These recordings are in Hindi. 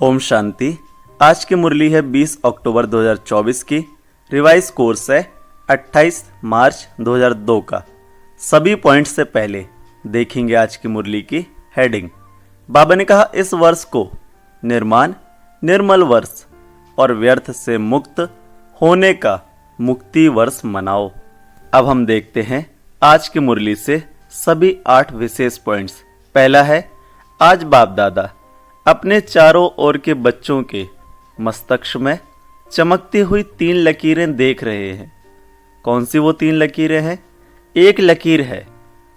ओम शांति। आज की मुरली है 20 अक्टूबर 2024 की। रिवाइज कोर्स है 28 मार्च 2002 का। सभी पॉइंट्स से पहले देखेंगे आज की मुरली की हेडिंग। बाबा ने कहा, इस वर्ष को निर्माण निर्मल वर्ष और व्यर्थ से मुक्त होने का मुक्ति वर्ष मनाओ। अब हम देखते हैं आज की मुरली से सभी 8 विशेष पॉइंट्स। पहला है, आज बाप दादा अपने चारों ओर के बच्चों के मस्तक में चमकती हुई 3 लकीरें देख रहे हैं। कौन सी वो 3 लकीरें हैं? एक लकीर है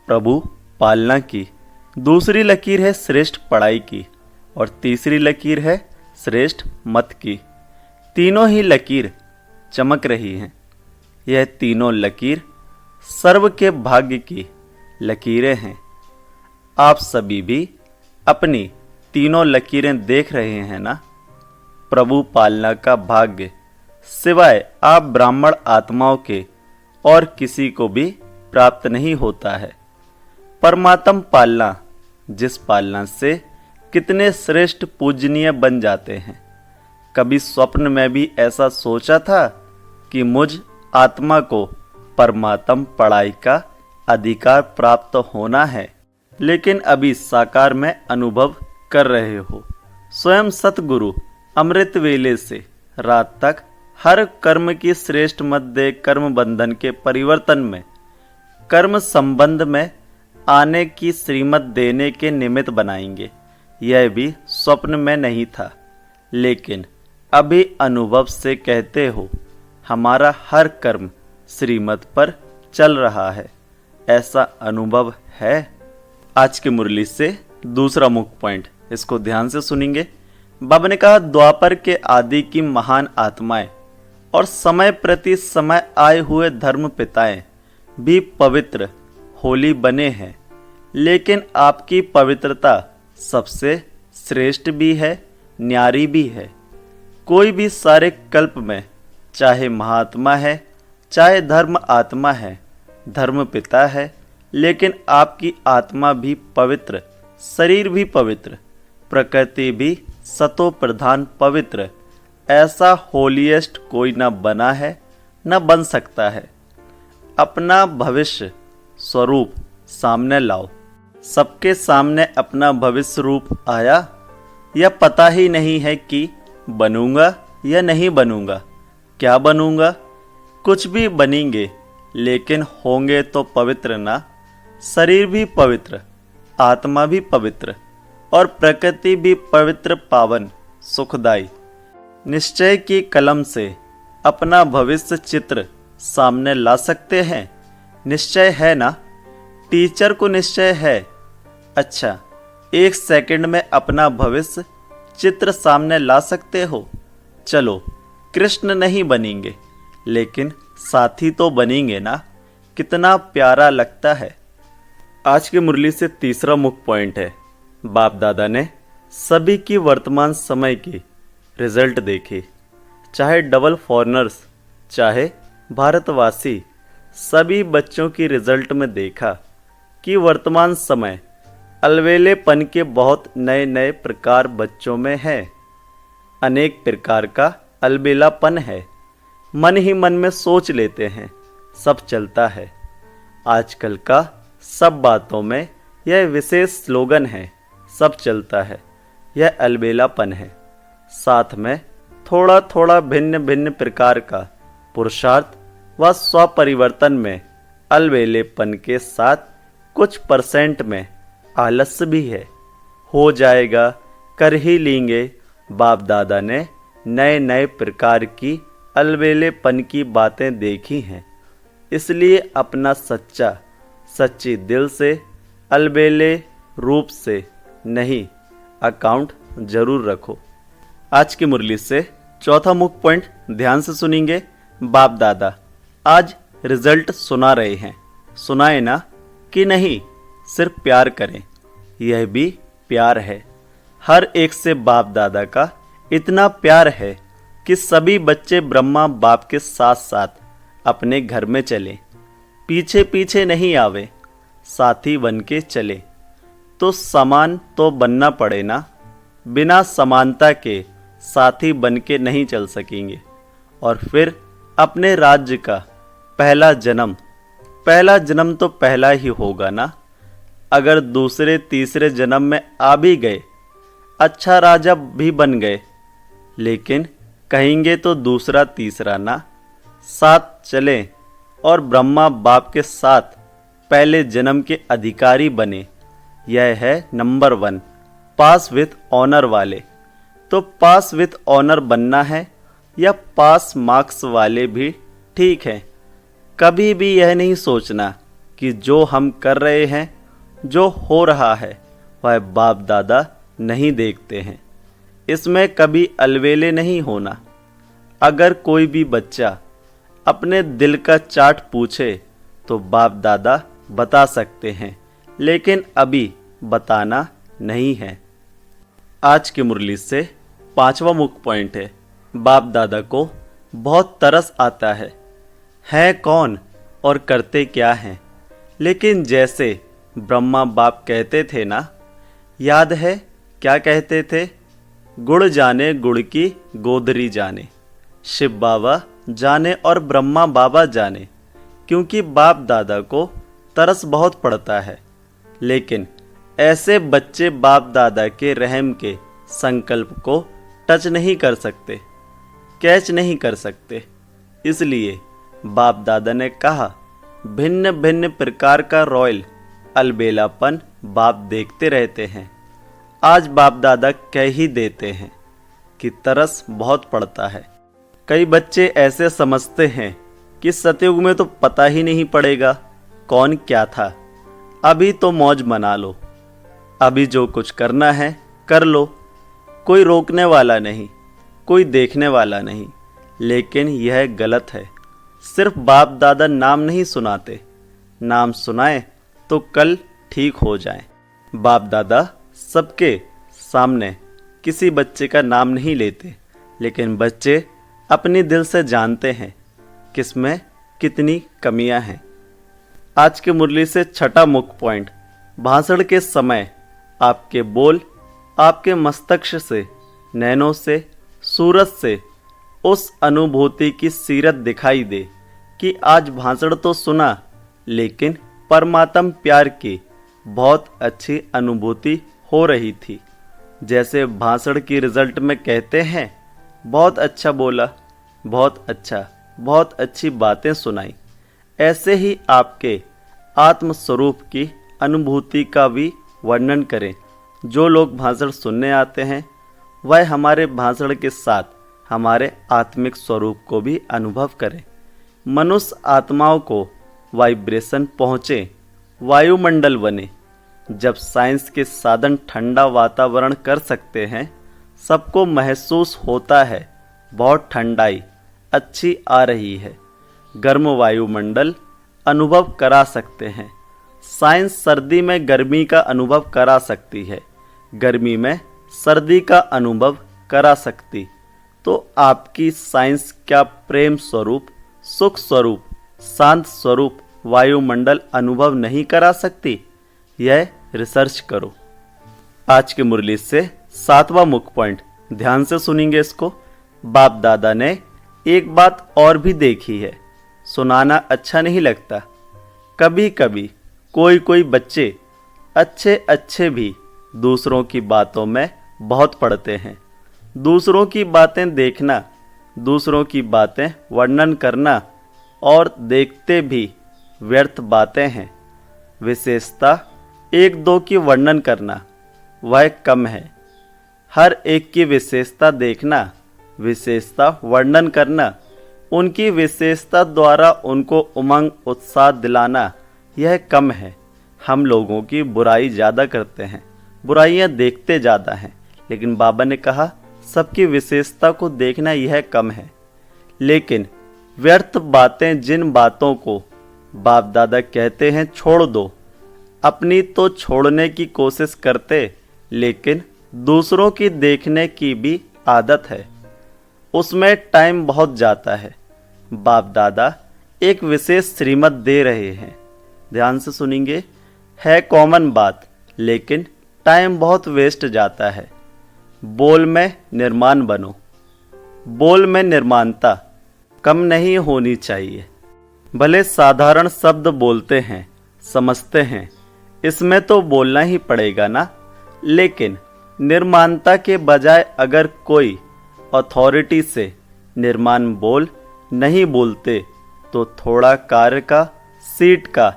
प्रभु पालना की, दूसरी लकीर है श्रेष्ठ पढ़ाई की और तीसरी लकीर है श्रेष्ठ मत की। तीनों ही लकीर चमक रही हैं। यह तीनों लकीर सर्व के भाग्य की लकीरें हैं। आप सभी भी अपनी तीनों लकीरें देख रहे हैं ना। प्रभु पालना का भाग्य सिवाय आप ब्राह्मण आत्माओं के और किसी को भी प्राप्त नहीं होता है। परमात्म पालना, जिस पालना से कितने श्रेष्ठ पूजनीय बन जाते हैं। कभी स्वप्न में भी ऐसा सोचा था कि मुझ आत्मा को परमात्म पढ़ाई का अधिकार प्राप्त होना है, लेकिन अभी साकार में अनुभव कर रहे हो। स्वयं सतगुरु अमृत वेले से रात तक हर कर्म की श्रेष्ठ मत दे कर्म बंधन के परिवर्तन में कर्म संबंध में आने की श्रीमत देने के निमित्त बनाएंगे। यह भी स्वप्न में नहीं था, लेकिन अभी अनुभव से कहते हो हमारा हर कर्म श्रीमत पर चल रहा है। ऐसा अनुभव है। आज की मुरली से दूसरा मुख्य पॉइंट, इसको ध्यान से सुनेंगे। बाबा ने कहा, द्वापर के आदि की महान आत्माएं और समय प्रति समय आए हुए धर्म पिताएं भी पवित्र होली बने हैं, लेकिन आपकी पवित्रता सबसे श्रेष्ठ भी है, न्यारी भी है। कोई भी सारे कल्प में चाहे महात्मा है, चाहे धर्म आत्मा है, धर्म पिता है, लेकिन आपकी आत्मा भी पवित्र, शरीर भी पवित्र, प्रकृति भी सतो प्रधान पवित्र। ऐसा होलीएस्ट कोई न बना है, न बन सकता है। अपना भविष्य स्वरूप सामने लाओ। सबके सामने अपना भविष्य रूप आया, यह पता ही नहीं है कि बनूंगा या नहीं बनूंगा। क्या बनूंगा? कुछ भी बनेंगे, लेकिन होंगे तो पवित्र ना। शरीर भी पवित्र, आत्मा भी पवित्र और प्रकृति भी पवित्र, पावन, सुखदाई। निश्चय की कलम से अपना भविष्य चित्र सामने ला सकते हैं। निश्चय है ना? टीचर को निश्चय है। अच्छा, 1 सेकंड में अपना भविष्य चित्र सामने ला सकते हो। चलो, कृष्ण नहीं बनेंगे, लेकिन साथी तो बनेंगे ना। कितना प्यारा लगता है। आज की मुरली से तीसरा मुख्य पॉइंट है, बाप दादा ने सभी की वर्तमान समय की रिजल्ट देखी। चाहे डबल फॉरेनर्स, चाहे भारतवासी, सभी बच्चों की रिजल्ट में देखा कि वर्तमान समय अलवेलेपन के बहुत नए नए प्रकार बच्चों में है। अनेक प्रकार का अलबेलापन है। मन ही मन में सोच लेते हैं, सब चलता है। आजकल का सब बातों में यह विशेष स्लोगन है, सब चलता है। यह अलबेलापन है। साथ में थोड़ा थोड़ा भिन्न भिन्न प्रकार का पुरुषार्थ व स्वपरिवर्तन में अलबेलेपन के साथ कुछ % में आलस्य भी है। हो जाएगा, कर ही लेंगे। बाप दादा ने नए नए प्रकार की अलबेलेपन की बातें देखी हैं, इसलिए अपना सच्ची दिल से अलबेले रूप से नहीं अकाउंट जरूर रखो। आज की मुरली से चौथा मुख्य पॉइंट ध्यान से सुनेंगे। बाप दादा आज रिजल्ट सुना रहे हैं। सुनाए ना कि नहीं, सिर्फ प्यार करें। यह भी प्यार है। हर एक से बाप दादा का इतना प्यार है कि सभी बच्चे ब्रह्मा बाप के साथ साथ अपने घर में चले, पीछे पीछे नहीं आवे, साथी बन के चले। तो समान तो बनना पड़े ना। बिना समानता के साथी बन के नहीं चल सकेंगे। और फिर अपने राज्य का पहला जन्म तो पहला ही होगा ना। अगर दूसरे तीसरे जन्म में आ भी गए, अच्छा राजा भी बन गए, लेकिन कहेंगे तो दूसरा तीसरा ना। साथ चलें और ब्रह्मा बाप के साथ पहले जन्म के अधिकारी बने। यह है नंबर 1, पास विथ ऑनर वाले। तो पास विथ ऑनर बनना है या पास मार्क्स वाले भी ठीक है। कभी भी यह नहीं सोचना कि जो हम कर रहे हैं, जो हो रहा है, वह बाप दादा नहीं देखते हैं। इसमें कभी अलवेले नहीं होना। अगर कोई भी बच्चा अपने दिल का चार्ट पूछे तो बाप दादा बता सकते हैं, लेकिन अभी बताना नहीं है। आज की मुरली से 5वां मुख्य पॉइंट है, बाप दादा को बहुत तरस आता है कौन और करते क्या हैं। लेकिन जैसे ब्रह्मा बाप कहते थे ना, याद है क्या कहते थे? गुड़ जाने गुड़ की गोदरी जाने, शिव बाबा जाने और ब्रह्मा बाबा जाने। क्योंकि बाप दादा को तरस बहुत पड़ता है, लेकिन ऐसे बच्चे बाप दादा के रहम के संकल्प को टच नहीं कर सकते, कैच नहीं कर सकते। इसलिए बाप दादा ने कहा, भिन्न भिन्न प्रकार का रॉयल अलबेलापन बाप देखते रहते हैं। आज बाप दादा कह ही देते हैं कि तरस बहुत पड़ता है। कई बच्चे ऐसे समझते हैं कि सतयुग में तो पता ही नहीं पड़ेगा कौन क्या था, अभी तो मौज मना लो, अभी जो कुछ करना है कर लो, कोई रोकने वाला नहीं, कोई देखने वाला नहीं। लेकिन यह गलत है। सिर्फ बाप दादा नाम नहीं सुनाते, नाम सुनाए तो कल ठीक हो जाए। बाप दादा सबके सामने किसी बच्चे का नाम नहीं लेते, लेकिन बच्चे अपने दिल से जानते हैं किसमें कितनी कमियां हैं। आज की मुरली से 6वां मुख्य पॉइंट, भाषण के समय आपके बोल आपके मस्तिष्क से, नैनों से, सूरज से उस अनुभूति की सीरत दिखाई दे कि आज भाषण तो सुना, लेकिन परमात्म प्यार की बहुत अच्छी अनुभूति हो रही थी। जैसे भाषण की रिजल्ट में कहते हैं, बहुत अच्छा बोला, बहुत अच्छा, बहुत अच्छी बातें सुनाई। ऐसे ही आपके आत्मस्वरूप की अनुभूति का भी वर्णन करें। जो लोग भाषण सुनने आते हैं, वह हमारे भाषण के साथ हमारे आत्मिक स्वरूप को भी अनुभव करें। मनुष्य आत्माओं को वाइब्रेशन पहुँचे, वायुमंडल बने। जब साइंस के साधन ठंडा वातावरण कर सकते हैं, सबको महसूस होता है बहुत ठंडाई अच्छी आ रही है। गर्म वायुमंडल अनुभव करा सकते हैं। साइंस सर्दी में गर्मी का अनुभव करा सकती है, गर्मी में सर्दी का अनुभव करा सकती। तो आपकी साइंस क्या प्रेम स्वरूप, सुख स्वरूप, शांत स्वरूप वायुमंडल अनुभव नहीं करा सकती? यह रिसर्च करो। आज की मुरली से 7वां मुख्य पॉइंट, ध्यान से सुनेंगे इसको। बाप दादा ने एक बात और भी देखी है, सुनाना अच्छा नहीं लगता। कभी कभी कोई बच्चे अच्छे भी दूसरों की बातों में बहुत पड़ते हैं। दूसरों की बातें देखना, दूसरों की बातें वर्णन करना और देखते भी व्यर्थ बातें हैं। विशेषता एक दो की वर्णन करना वह कम है। हर एक की विशेषता देखना, विशेषता वर्णन करना, उनकी विशेषता द्वारा उनको उमंग उत्साह दिलाना यह कम है। हम लोगों की बुराई ज़्यादा करते हैं, बुराइयां देखते ज़्यादा हैं, लेकिन बाबा ने कहा सबकी विशेषता को देखना यह कम है। लेकिन व्यर्थ बातें, जिन बातों को बाप दादा कहते हैं छोड़ दो, अपनी तो छोड़ने की कोशिश करते, लेकिन दूसरों की देखने की भी आदत है, उसमें टाइम बहुत जाता है। बाप दादा एक विशेष श्रीमत दे रहे हैं, ध्यान से सुनेंगे। है कॉमन बात, लेकिन टाइम बहुत वेस्ट जाता है। बोल में निर्माण बनो। बोल में निर्माणता कम नहीं होनी चाहिए। भले साधारण शब्द बोलते हैं, समझते हैं, इसमें तो बोलना ही पड़ेगा ना, लेकिन निर्माणता के बजाय अगर कोई अथॉरिटी से निर्माण बोल नहीं बोलते तो थोड़ा कार्य का, सीट का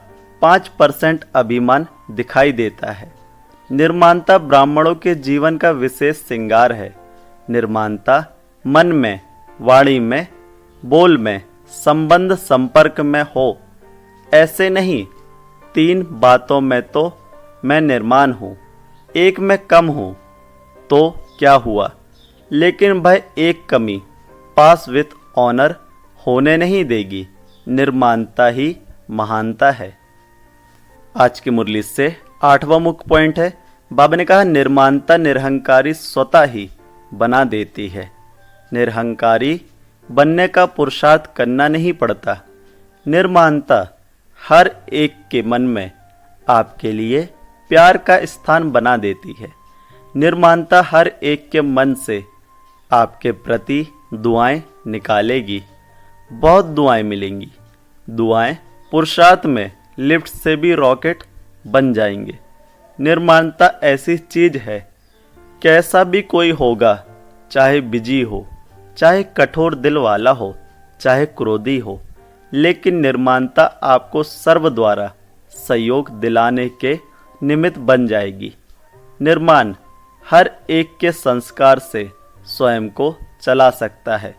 5% अभिमान दिखाई देता है। निर्माणता ब्राह्मणों के जीवन का विशेष श्रृंगार है। निर्माणता मन में, वाणी में, बोल में, संबंध संपर्क में हो। ऐसे नहीं 3 बातों में तो मैं निर्माण हूँ, एक में कम हूँ तो क्या हुआ, लेकिन भाई एक कमी पास विथ ऑनर होने नहीं देगी। निर्माणता ही महानता है। आज की मुरली से 8वां मुख्य पॉइंट है। बाबा ने कहा निर्माणता निरहंकारी स्वतः ही बना देती है। निरहंकारी बनने का पुरुषार्थ करना नहीं पड़ता। निर्माणता हर एक के मन में आपके लिए प्यार का स्थान बना देती है। निर्माणता हर एक के मन से आपके प्रति दुआएं निकालेगी। बहुत दुआएं मिलेंगी। दुआएं पुरुषार्थ में लिफ्ट से भी रॉकेट बन जाएंगे। निर्माणता ऐसी चीज है, कैसा भी कोई होगा, चाहे बिजी हो, चाहे कठोर दिल वाला हो, चाहे क्रोधी हो, लेकिन निर्माणता आपको सर्व द्वारा सहयोग दिलाने के निमित्त बन जाएगी। निर्माण हर एक के संस्कार से स्वयं को चला सकता है।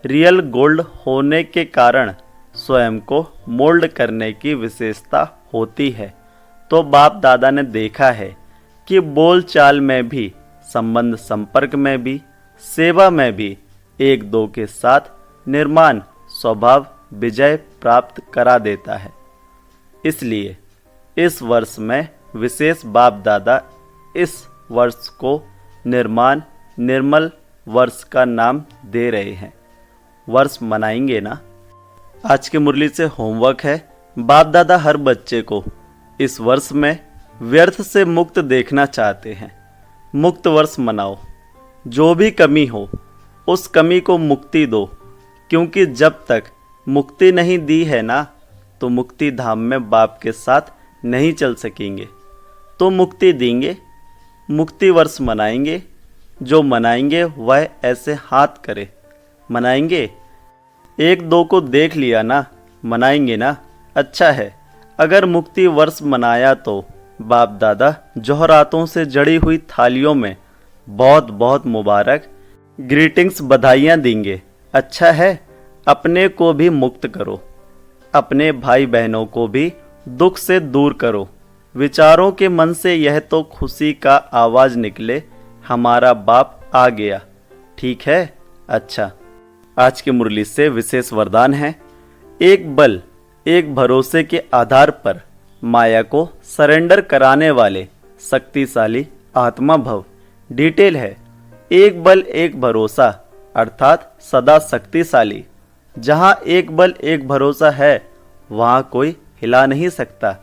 रियल गोल्ड होने के कारण स्वयं को मोल्ड करने की विशेषता होती है। तो बाप दादा ने देखा है कि बोल चाल में भी, संबंध संपर्क में भी, सेवा में भी एक दो के साथ निर्माण स्वभाव विजय प्राप्त करा देता है। इसलिए इस वर्ष में विशेष बाप दादा इस वर्ष को निर्माण निर्मल वर्ष का नाम दे रहे हैं। वर्ष मनाएंगे ना। आज की मुरली से होमवर्क है। बाप दादा हर बच्चे को इस वर्ष में व्यर्थ से मुक्त देखना चाहते हैं। मुक्त वर्ष मनाओ। जो भी कमी हो उस कमी को मुक्ति दो, क्योंकि जब तक मुक्ति नहीं दी है ना तो मुक्ति धाम में बाप के साथ नहीं चल सकेंगे। तो मुक्ति देंगे, मुक्ति वर्ष मनाएंगे। जो मनाएंगे वह ऐसे हाथ करे। मनाएंगे, एक दो को देख लिया ना, मनाएंगे ना। अच्छा है, अगर मुक्ति वर्ष मनाया तो बाप दादा जौहरातों से जड़ी हुई थालियों में बहुत बहुत मुबारक ग्रीटिंग्स बधाइयाँ देंगे। अच्छा है, अपने को भी मुक्त करो, अपने भाई बहनों को भी दुख से दूर करो। विचारों के मन से यह तो खुशी का आवाज निकले, हमारा बाप आ गया। ठीक है। अच्छा, आज की मुरली से विशेष वरदान है। एक बल, एक भरोसे के आधार पर माया को सरेंडर कराने वाले शक्तिशाली आत्मा भव। डिटेल है, एक बल एक भरोसा अर्थात सदा शक्तिशाली। जहाँ एक बल एक भरोसा है वहाँ कोई हिला नहीं सकता।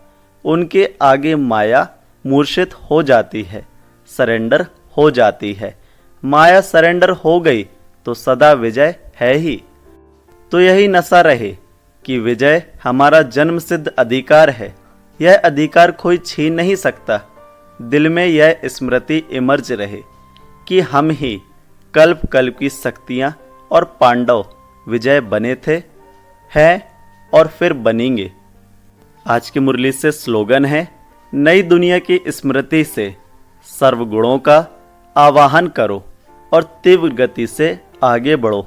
उनके आगे माया मूर्छित हो जाती है, सरेंडर हो जाती है। माया सरेंडर हो गई तो सदा विजय है ही। तो यही नशा रहे कि विजय हमारा जन्म सिद्ध अधिकार है। यह अधिकार कोई छीन नहीं सकता। दिल में यह स्मृति इमर्ज रहे कि हम ही कल्प कल्प की शक्तियाँ और पांडव विजय बने थे, हैं और फिर बनेंगे। आज की मुरली से स्लोगन है, नई दुनिया की स्मृति से सर्वगुणों का आवाहन करो और तीव्र गति से आगे बढ़ो।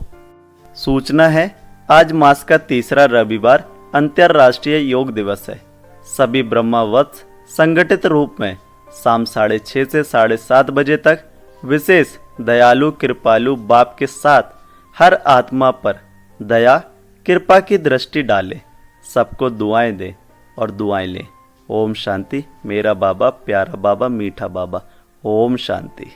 सूचना है, आज मास का तीसरा रविवार अंतर्राष्ट्रीय योग दिवस है। सभी ब्रह्मवत्स संगठित रूप में शाम 6:30 से 7:30 बजे तक विशेष दयालु कृपालु बाप के साथ हर आत्मा पर दया कृपा की दृष्टि डालें, सबको दुआएं दें और दुआएं लें। ओम शांति। मेरा बाबा, प्यारा बाबा, मीठा बाबा। ओम शांति।